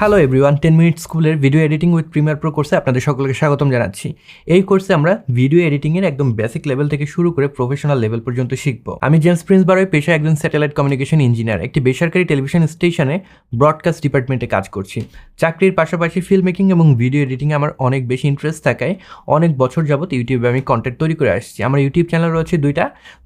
Hello everyone, 10 minute স্কুলের video editing with Premiere Pro কোর্সে আপনাদের সকলকে স্বাগতম জানাচ্ছি। এই কোর্সে আমরা ভিডিও এডিটিংয়ের একদম বেসিক লেভেল থেকে শুরু করে প্রফেশনাল লেভেল পর্যন্ত শিখব। আমি জেমস প্রিন্স বারোয় পেশায় একজন স্যাটেলাইট কমিউনিকেশন ইঞ্জিনিয়ার, একটি বেসরকারি টেলিভিশন স্টেশনে ব্রডকাস্ট ডিপার্টমেন্টে কাজ করছি। চাকরির পাশাপাশি ফিল্ম মেকিং এবং ভিডিও এডিটিংয়ে আমার অনেক বেশি ইন্টারেস্ট থাকায় অনেক বছর যাবত ইউটিউবে আমি কন্টেন্ট তৈরি করে আসছি। আমার ইউটিউব চ্যানেল রয়েছে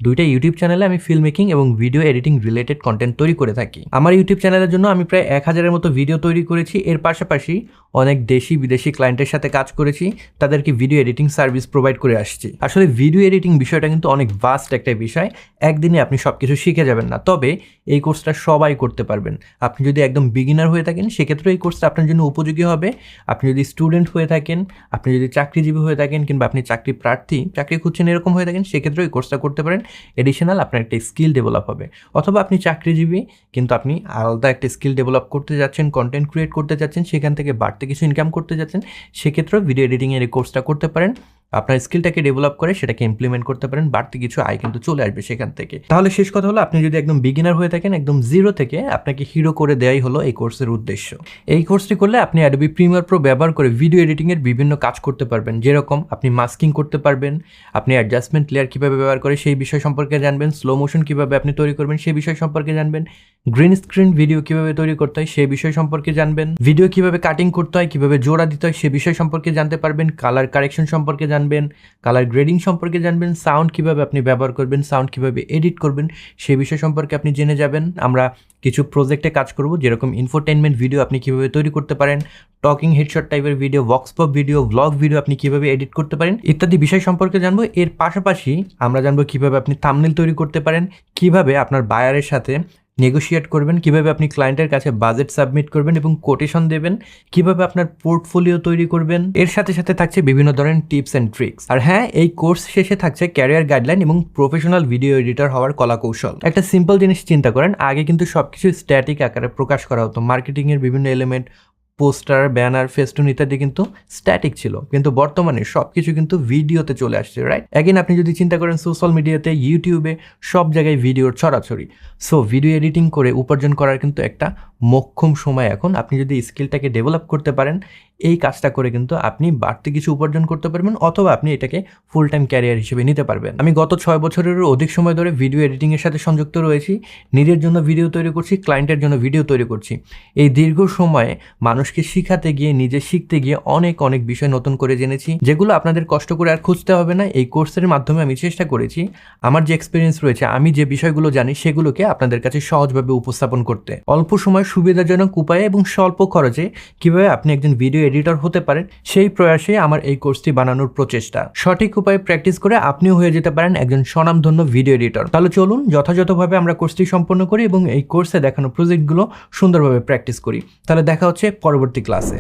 দুইটা ইউটিউব চ্যানেলে আমি ফিল্ম মেকিং এবং ভিডিও এডিটিং রিলেটেড কন্টেন্ট তৈরি করে থাকি। আমার ইউটিউব চ্যানেলের জন্য আমি প্রায় 1000-এর মতো ভিডিও তৈরি করেছি। এর পাশাপাশি অনেক দেশি বিদেশি ক্লায়েন্টের সাথে কাজ করেছি, তাদেরকে ভিডিও এডিটিং সার্ভিস প্রোভাইড করে আসছি। আসলে ভিডিও এডিটিং বিষয়টা কিন্তু অনেক ভাস্ট একটা বিষয়, একদিনে আপনি সব কিছু শিখে যাবেন না। তবে এই কোর্সটা সবাই করতে পারবেন। আপনি যদি একদম বিগিনার হয়ে থাকেন সেক্ষেত্রে এই কোর্সটা আপনার জন্য উপযোগী হবে। আপনি যদি স্টুডেন্ট হয়ে থাকেন, আপনি যদি চাকরিজীবী হয়ে থাকেন, কিংবা আপনি চাকরি প্রার্থী, চাকরি খুঁজছেন এরকম হয়ে থাকেন, সেক্ষেত্রে এই কোর্সটা করতে পারেন। এডিশনাল আপনার একটা স্কিল ডেভেলপ হবে। অথবা আপনি চাকরিজীবী কিন্তু আপনি আলাদা একটা স্কিল ডেভেলপ করতে যাচ্ছেন, কন্টেন্ট ক্রিয়েট করতে যাচ্ছেন, সেখান থেকে বাড়তি কিছু ইনকাম করতে যাচ্ছেন, সেক্ষেত্রেও ভিডিও এডিটিংয়ের এই কোর্সটা করতে পারেন। আপনার স্কিলটাকে ডেভেলপ করে সেটাকে ইমপ্লিমেন্ট করতে পারেন, বাড়তি কিছু আয় কিন্তু চলে আসবে সেখান থেকে। তাহলে শেষ কথা হলো, আপনি যদি একদম বিগিনার হয়ে থাকেন, একদম জিরো থেকে আপনাকে হিরো করে দেওয়াই হলো এই কোর্সের উদ্দেশ্য। এই কোর্সটি করলে আপনি অ্যাডোবি প্রিমিয়ার প্রো ব্যবহার করে ভিডিও এডিটিংয়ের বিভিন্ন কাজ করতে পারবেন। যেরকম আপনি মাস্কিং করতে পারবেন, আপনি অ্যাডজাস্টমেন্ট লেয়ার কীভাবে ব্যবহার করে সেই বিষয় সম্পর্কে জানবেন, স্লো মোশন কীভাবে আপনি তৈরি করবেন সেই বিষয় সম্পর্কে জানবেন, গ্রিন স্ক্রিন ভিডিও কীভাবে তৈরি করতে হয় সেই বিষয় সম্পর্কে জানবেন, ভিডিও কীভাবে কাটিং করতে হয়, কীভাবে জোড়া দিতে হয় সে বিষয় সম্পর্কে জানতে পারবেন, কালার কারেকশন সম্পর্কে জানবেন, কালার গ্রেডিং সম্পর্কে জানবেন, সাউন্ড কীভাবে আপনি ব্যবহার করবেন, সাউন্ড কীভাবে এডিট করবেন সে বিষয় সম্পর্কে আপনি জেনে যাবেন। আমরা কিছু প্রজেক্টে কাজ করব, যেরকম ইনফোটেনমেন্ট ভিডিও আপনি কীভাবে তৈরি করতে পারেন, টকিং হেডশট টাইপের video, Volks pop video, vlog video আপনি কীভাবে এডিট করতে পারেন ইত্যাদি বিষয় সম্পর্কে জানবো। এর পাশাপাশি আমরা জানবো কীভাবে আপনি থাম্বনেল তৈরি করতে পারেন, কীভাবে আপনার বায়ারের সাথে নেগোশিয়েট করবেন, কীভাবে আপনি ক্লায়েন্টের কাছে বাজেট সাবমিট করবেন এবং কোটেশন দেবেন, কীভাবে আপনার পোর্টফোলিও তৈরি করবেন। এর সাথে সাথে থাকছে বিভিন্ন ধরনের টিপস অ্যান্ড ট্রিক্স। আর হ্যাঁ, এই কোর্স শেষে থাকছে ক্যারিয়ার গাইডলাইন এবং প্রফেশনাল ভিডিও এডিটর হওয়ার কলা কৌশল। একটা সিম্পল জিনিস চিন্তা করেন, আগে কিন্তু সবকিছু স্ট্যাটিক আকারে প্রকাশ করা হতো। মার্কেটিংয়ের বিভিন্ন এলিমেন্ট, পোস্টার, ব্যানার, ফেস্টুন ইত্যাদি কিন্তু স্ট্যাটিক ছিল, কিন্তু বর্তমানে সব কিছু কিন্তু ভিডিওতে চলে আসছে, রাইট? অ্যাগেন আপনি যদি চিন্তা করেন সোশ্যাল মিডিয়াতে, ইউটিউবে সব জায়গায় ভিডিওর ছড়াছড়ি। সো ভিডিও এডিটিং করে উপার্জন করার কিন্তু একটা মোক্ষম সময় এখন। আপনি যদি স্কিলটাকে ডেভেলপ করতে পারেন, এই কাজটা করে কিন্তু আপনি বাড়তি কিছু উপার্জন করতে পারবেন, অথবা আপনি এটাকে ফুল টাইম ক্যারিয়ার হিসেবে নিতে পারবেন। আমি গত 6 বছরেরও অধিক সময় ধরে ভিডিও এডিটিংয়ের সাথে সংযুক্ত রয়েছি। নিজের জন্য ভিডিও তৈরি করছি, ক্লায়েন্টের জন্য ভিডিও তৈরি করছি। এই দীর্ঘ সময়ে মানুষকে শিখাতে গিয়ে, নিজে শিখতে গিয়ে অনেক বিষয় নতুন করে জেনেছি, যেগুলো আপনাদের কষ্ট করে আর খুঁজতে হবে না। এই কোর্সের মাধ্যমে আমি চেষ্টা করেছি আমার যে এক্সপিরিয়েন্স রয়েছে, আমি যে বিষয়গুলো জানি সেগুলোকে আপনাদের কাছে সহজভাবে উপস্থাপন করতে। অল্প সময় সুবিধাজনক উপায়ে এবং স্বল্প খরচে কিভাবে আপনি একজন ভিডিও এডিটর হতে পারেন সেই প্রয়াসে আমার এই কোর্সটি বানানোর প্রচেষ্টা। সঠিক উপায়ে প্র্যাকটিস করে আপনিও হয়ে যেতে পারেন একজন স্বনামধন্য ভিডিও এডিটর। তাহলে চলুন যথাযথভাবে আমরা কোর্সটি সম্পন্ন করি এবং এই কোর্সে দেখানো প্রজেক্টগুলো সুন্দরভাবে প্র্যাকটিস করি। তাহলে দেখা হচ্ছে পরবর্তী ক্লাসে।